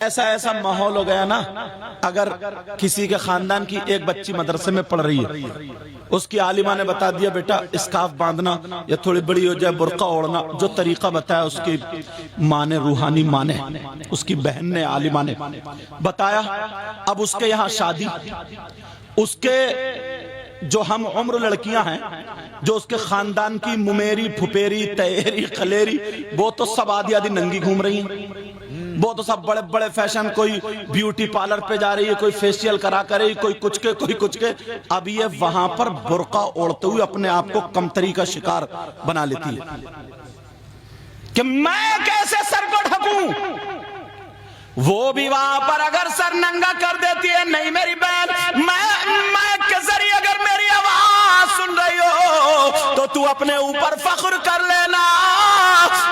ایسا ماحول ہو گیا نا، اگر کسی کے خاندان کی ایک بچی مدرسے میں پڑھ رہی ہے، اس کی عالمہ نے بتا دیا بیٹا اسکارف باندھنا یا تھوڑی بڑی ہو جائے برقع اوڑھنا، جو طریقہ بتایا اس کی ماں نے، روحانی ماں نے، اس کی بہن نے، عالمہ نے بتایا. اب اس کے یہاں شادی، اس کے جو ہم عمر لڑکیاں ہیں، جو اس کے خاندان کی ممیری، پھپیری، تیری، خلیری، وہ تو سب آدھی آدھی ننگی گھوم رہی ہیں، وہ تو سب بڑے بڑے فیشن، کوئی بیوٹی پارلر پہ جا رہی ہے، کوئی فیشیل کرا کر رہی، کوئی کچھ کے کوئی کچھ کے. اب یہ وہاں پر برقع اوڑھتے ہوئے اپنے آپ کو کمتری کا شکار بنا لیتی ہے کہ میں کیسے سر کو ڈھکوں. وہ بھی وہاں پر اگر سر ننگا کر دیتی ہے، نہیں میری بہن، میں کے ذریعے اگر میری آواز سن رہی ہو تو تو اپنے اوپر فخر کر لینا.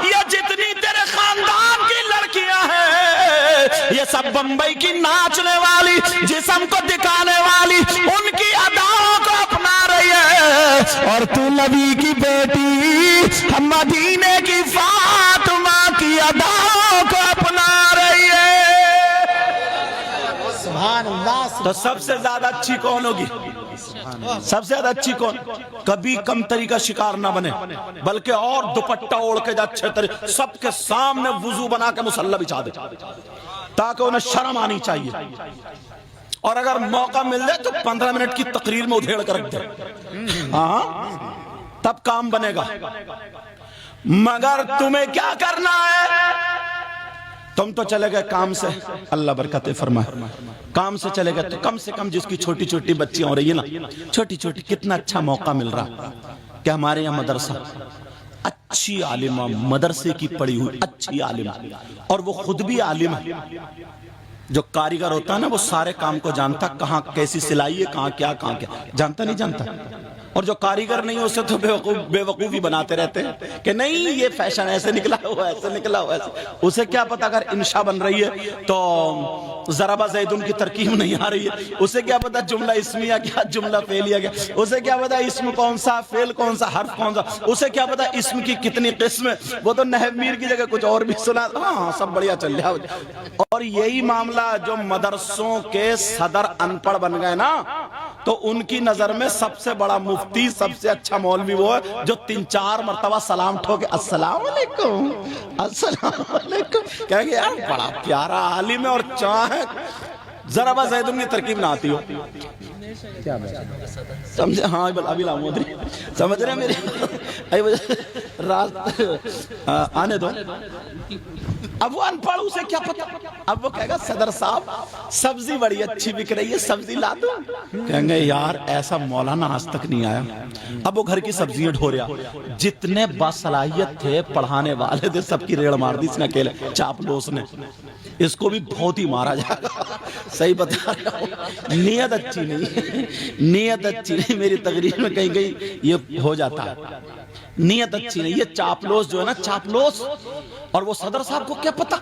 یہ جتنی تیرے خاندان کی لڑکیاں ہیں، یہ سب بمبئی کی ناچنے والی، جسم کو دکھانے والی، ان کی اداؤں کو اپنا رہی ہے، اور تو نبی کی بیٹی، مدینے کی فاطمہ کی اداؤں کو اپنا رہی ہے. تو سب سے زیادہ اچھی کون ہوگی؟ سب سے زیادہ اچھی کون؟ کبھی کمتری کا شکار نہ بنے، بلکہ اور دوپٹہ اوڑھ کے اچھے طریقے سب کے سامنے وضو بنا کے مصلی بچھا دے، تاکہ انہیں شرم آنی چاہیے. اور اگر موقع مل جائے تو 15 منٹ کی تقریر میں ادھیڑ کر رکھ دے، ہاں تب کام بنے گا. مگر تمہیں کیا کرنا ہے؟ تم تو چلے گئے کام سے، اللہ برکتیں فرمائے، کام سے چلے گئے تو کم سے کم جس کی چھوٹی چھوٹی بچیاں ہو رہی ہیں نا، چھوٹی چھوٹی، کتنا اچھا موقع مل رہا کہ ہمارے یہاں مدرسہ، اچھی عالمہ، مدرسے کی پڑھی ہوئی اچھی عالمہ، اور وہ خود بھی عالم ہے. جو کاریگر ہوتا ہے نا، وہ سارے کام کو جانتا، کہاں کیسی سلائی ہے، کہاں کیا جانتا نہیں جانتا. اور جو کاریگر نہیں اسے تو بے وقوفی بناتے رہتے ہیں کہ نہیں یہ فیشن ایسے نکلا ہوا، ایسے نکلا ہوا، ایسے. اسے کیا پتا اگر انشاء بن رہی ہے تو ضربہ زیدن کی ترکیب نہیں آ رہی ہے، اسے کیا پتا جملہ اسمیہ کیا، جملہ فعلیہ کیا، اسے کیا پتا اسم کون سا، فعل کون سا، حرف کون سا، اسے کیا پتا اسم کی کتنی قسم ہے. وہ تو نحو میر کی جگہ کچھ اور بھی سنا، ہاں سب بڑھیا چل رہا. اور یہی معاملہ جو مدرسوں کے صدر ان پڑھ بن گئے نا، تو ان کی نظر میں سب سے بڑا مفتی، سب سے اچھا مولوی وہ ہے جو 3-4 مرتبہ سلام ٹھوکے السلام علیکم، السلام علیکم، کہیں گے یار بڑا پیارا عالم ہے، اور چاہے ضربہ زیدن کی ترکیب نہ آتی ہو. سمجھے؟ ہاں ابھی لاؤں ادھر، سمجھ رہے ہیں میری رات آنے دو. اب وہ ان پڑھ، اسے کیا پتا، اب وہ کہے گا صدر صاحب سبزی بڑی اچھی بک رہی ہے، سبزی لا دو. کہیں گے یار ایسا مولانا آج تک نہیں آیا. اب وہ گھر کی سبزیاں ڈھو رہا، جتنے باصلاحیت تھے پڑھانے والے تھے سب کی ریڑ مار دی اس نے اکیلے چاپلوس نے. اس کو بھی بہت ہی مارا جائے گا، صحیح بتا رہا ہوں. نیت اچھی نہیں، نیت اچھی نہیں، میری تقریر میں کہیں گئی یہ ہو جاتا ہے، نیت اچھی نہیں. یہ چاپلوس جو ہے نا، چاپلوس. اور وہ صدر صاحب کو کیا پتا،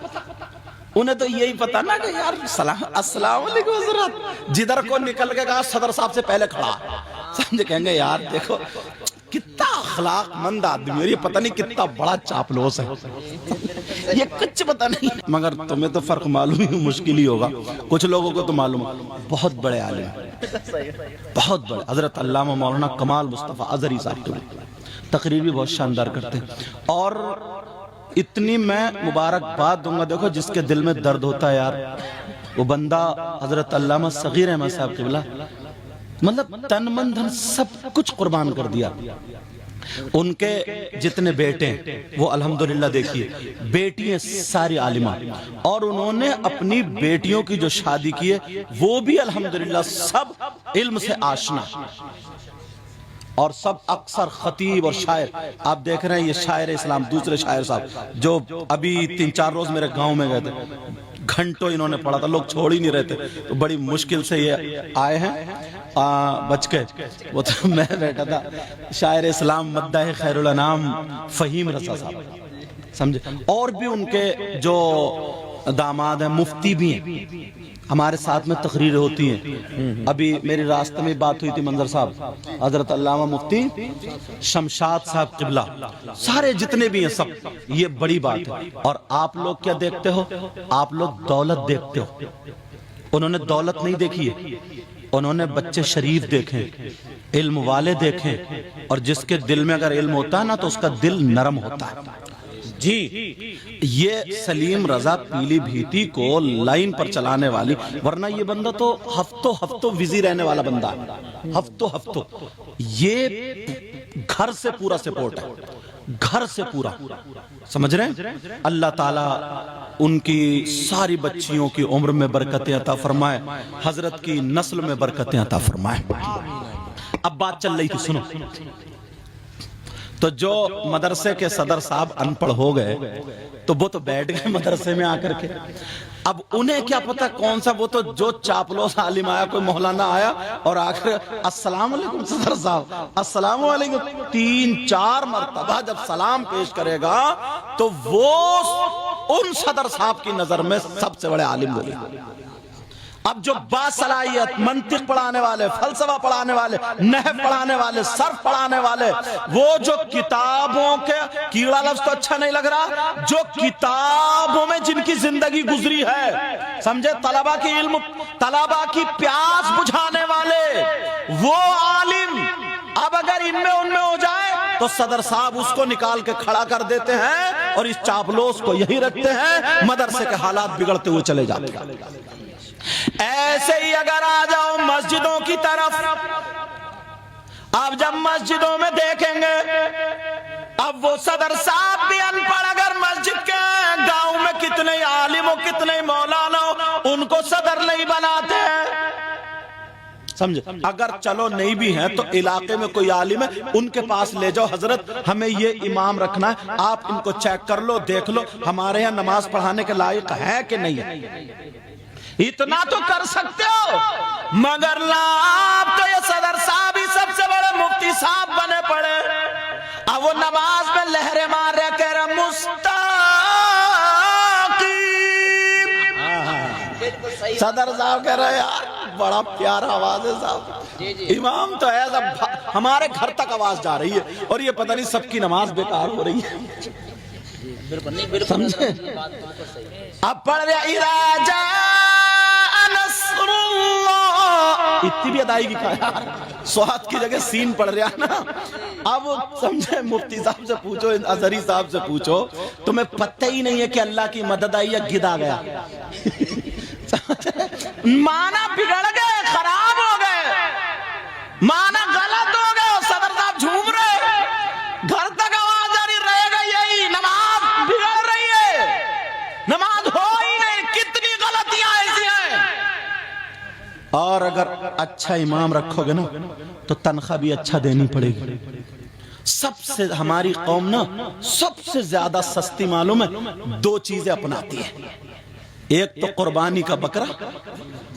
انہیں تو یہی پتا نا کہ یار السلام علیکم حضرت، جدھر کو نکل کے کہا صدر صاحب سے پہلے کھڑا. سمجھے؟ کہیں گے یار دیکھو کتنا اخلاق مند آدمی، اور یہ پتہ نہیں کتنا بڑا چاپلوس ہے، یہ کچھ پتہ نہیں. مگر تمہیں تو فرق معلوم ہی مشکل ہی ہوگا، کچھ لوگوں کو تو معلوم ہے. بہت بڑے عالم، بہت بڑے، حضرت علامہ مولانا کمال مصطفیٰ اظہری صاحب تقریر بھی بہت شاندار کرتے ہیں. اور اتنی میں مبارکباد دوں گا، دیکھو جس کے دل میں درد ہوتا ہے یار، وہ بندہ حضرت علامہ صغیر احمد صاحب قبلہ مطلب تن من دھن سب کچھ قربان کر دیا. ان کے جتنے بیٹے ہیں وہ الحمدللہ دیکھیے، بیٹیاں ساری عالمہ، اور انہوں نے اپنی بیٹیوں کی جو شادی کی ہے وہ بھی الحمدللہ سب علم سے آشنا، اور سب اکثر خطیب اور شاعر. آپ دیکھ رہے ہیں یہ شاعر اسلام دوسرے شاعر صاحب جو ابھی 3-4 روز میرے گاؤں میں گئے تھے، گھنٹوں انہوں نے پڑھا تھا، لوگ چھوڑ ہی نہیں رہتے، تو بڑی مشکل سے یہ آئے ہیں بچ کے. وہ تو میں بیٹھا تھا، شاعر اسلام مداح خیر الانام فہیم رضا صاحب، سمجھے. اور بھی ان کے جو داماد ہیں، مفتی بھی ہیں، ہمارے ساتھ میں تقریریں ہوتی ہیں. ابھی میری راستے میں بات ہوئی تھی منظر صاحب، حضرت علامہ مفتی شمشاد صاحب قبلہ، سارے جتنے بھی ہیں سب، یہ بڑی بات ہے. اور آپ لوگ کیا دیکھتے ہو؟ آپ لوگ دولت دیکھتے ہو. انہوں نے دولت نہیں دیکھی ہے، انہوں نے بچے شریف دیکھیں، علم والے دیکھیں، اور جس کے دل میں اگر علم ہوتا ہے نا تو اس کا دل نرم ہوتا ہے. جی یہ سلیم رضا پیلی بھیٹی کو لائن پر چلانے والی، ورنہ یہ بندہ تو ہفتوں وزی رہنے والا بندہ ہے، ہفتوں. یہ گھر سے پورا سپورٹ ہے، گھر سے پورا، سمجھ رہے ہیں؟ اللہ تعالیٰ ان کی ساری بچیوں کی عمر میں برکتیں عطا فرمائے، حضرت کی نسل میں برکتیں عطا فرمائے. اب بات چل رہی تھی، سنو. تو جو مدرسے کے صدر صاحب ان پڑھ ہو گئے تو وہ تو بیٹھ گئے مدرسے میں آ کر کے. اب انہیں کیا پتا کون سا، وہ تو جو چاپلوس عالم آیا، کوئی مولانا آیا اور آ کر السلام علیکم صدر صاحب، السلام علیکم، 3-4 مرتبہ جب سلام پیش کرے گا تو وہ ان صدر صاحب کی نظر میں سب سے بڑے عالم بولے. اب جو باصلاحیت منطق پڑھانے والے، فلسفہ پڑھانے والے، نحو پڑھانے والے، صرف پڑھانے والے، وہ جو کتابوں کے، کیڑا لفظ تو اچھا نہیں لگ رہا، جو کتابوں میں جن کی زندگی گزری ہے، سمجھے، طلبہ کی علم، طلبہ کی پیاس بجھانے والے، وہ عالم اب اگر ان میں ہو جائے تو صدر صاحب اس کو نکال کے کھڑا کر دیتے ہیں اور اس چاپلوس کو یہی رکھتے ہیں، مدرسے کے حالات بگڑتے ہوئے چلے جاتے ہیں. ایسے ہی اگر آ جاؤ مسجدوں کی طرف، آپ جب مسجدوں میں دیکھیں گے، اب وہ صدر صاحب بھی ان پڑھ، اگر مسجد کے گاؤں میں کتنے عالم ہو، کتنے مولانا ہو، ان کو صدر نہیں بناتے ہیں، سمجھے. اگر چلو نہیں بھی ہیں تو علاقے میں کوئی عالم ہے، ان کے پاس لے جاؤ، حضرت ہمیں یہ امام رکھنا ہے، آپ ان کو چیک کر لو، دیکھ لو ہمارے یہاں نماز پڑھانے کے لائق ہے کہ نہیں ہے. اتنا تو کر سکتے ہو، مگر آپ تو یہ صدر صاحب ہی سب سے بڑے مفتی صاحب بنے پڑے. اب وہ نماز میں لہریں مار رہے، کہہ رہے مستقیم. صدر صاحب کہہ رہے یار بڑا پیارا آواز ہے صاحب، امام تو ہے، ہمارے گھر تک آواز جا رہی ہے اور یہ پتہ نہیں سب کی نماز بیکار ہو رہی ہے. سمجھے؟ اب پڑھ رہے اذا جاء نصر اللہ، اتنی بھی ادائیگی کا یار، سواد کی جگہ سین پڑھ رہا نا. اب سمجھے مفتی صاحب سے پوچھو، ازہری صاحب سے پوچھو، تمہیں پتہ ہی نہیں ہے کہ اللہ کی مدد آئی یا گدا گیا. معنی بگڑ گئے، خراب ہو گئے، معنی غلط ہو گئے، صدر صاحب جھوم رہے، گھر تک آواز جاری رہے گا یہی، نماز بگڑ رہی ہے، نماز ہو ہی نہیں، کتنی غلطیاں ایسی ہیں. اور اگر اچھا امام رکھو گے نا تو تنخواہ بھی اچھا دینی پڑے گی. سب سے ہماری قوم نا سب سے زیادہ سستی معلوم ہے 2 چیزیں اپناتی ہے. ایک تو قربانی کا بکرا،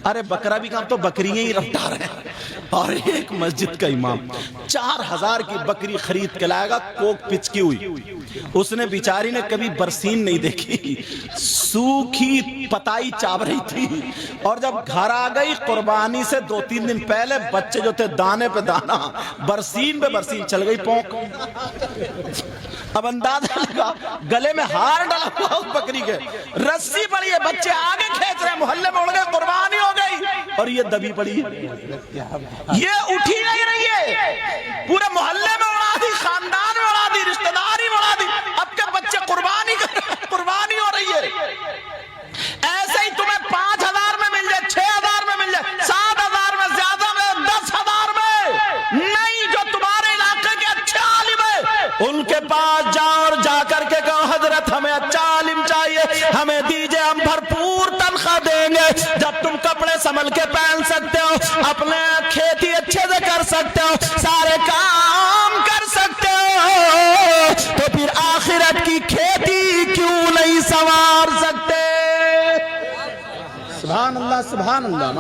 ارے بکرا بھی کہا تو بکریاں ہی رفتار ہیں، اور ایک مسجد کا امام 4000 کی بکری خرید کے لائے گا، کوک پچکی ہوئی، اس نے بیچاری نے کبھی برسین نہیں دیکھی، سوکھی پتائی چاپ رہی تھی، اور جب گھر آ گئی قربانی سے 2-3 دن پہلے بچے جو تھے دانے پہ دانا، برسین پہ برسین چل گئی پونک. اب اندازہ لگا گلے میں ہار ڈالا ہوا اس بکری کے، رسی پڑی ہے، بچے آگے کھینچ رہے ہیں، محلے میں اڑ گئے، قربانی ہو گئی، اور یہ دبی پڑی ہے، یہ اٹھی نہیں رہی ہے، پورے محلے میں اڑا دی، خاندان میں اڑا دی، رشتہ داری میں اڑا دی. اب کے بچے قربانی کر رہے ہیں، قربانی ہو رہی ہے. ایسے ہی تمہیں 5000 میں مل جائے، 6000 میں مل جائے، 7000 میں، زیادہ میں 10000 میں نہیں، جو تمہارے علاقے کے اچھے عالم ہیں ان کے پاس جاؤ اور جا کر کے کہو حضرت ہمیں اچھا عالم چاہیے، ہمیں دیجئے، ہم بھرپور تنخواہ دیں گے. جب تم کپڑے سنبھل کے پہن سکتے ہو، اپنے کھیتی اچھے سے کر سکتے ہو، سارے کام کر سکتے ہو، تو پھر آخرت کی کھیتی کیوں نہیں سنوار سکتے؟ سبحان اللہ، سبحان اللہ.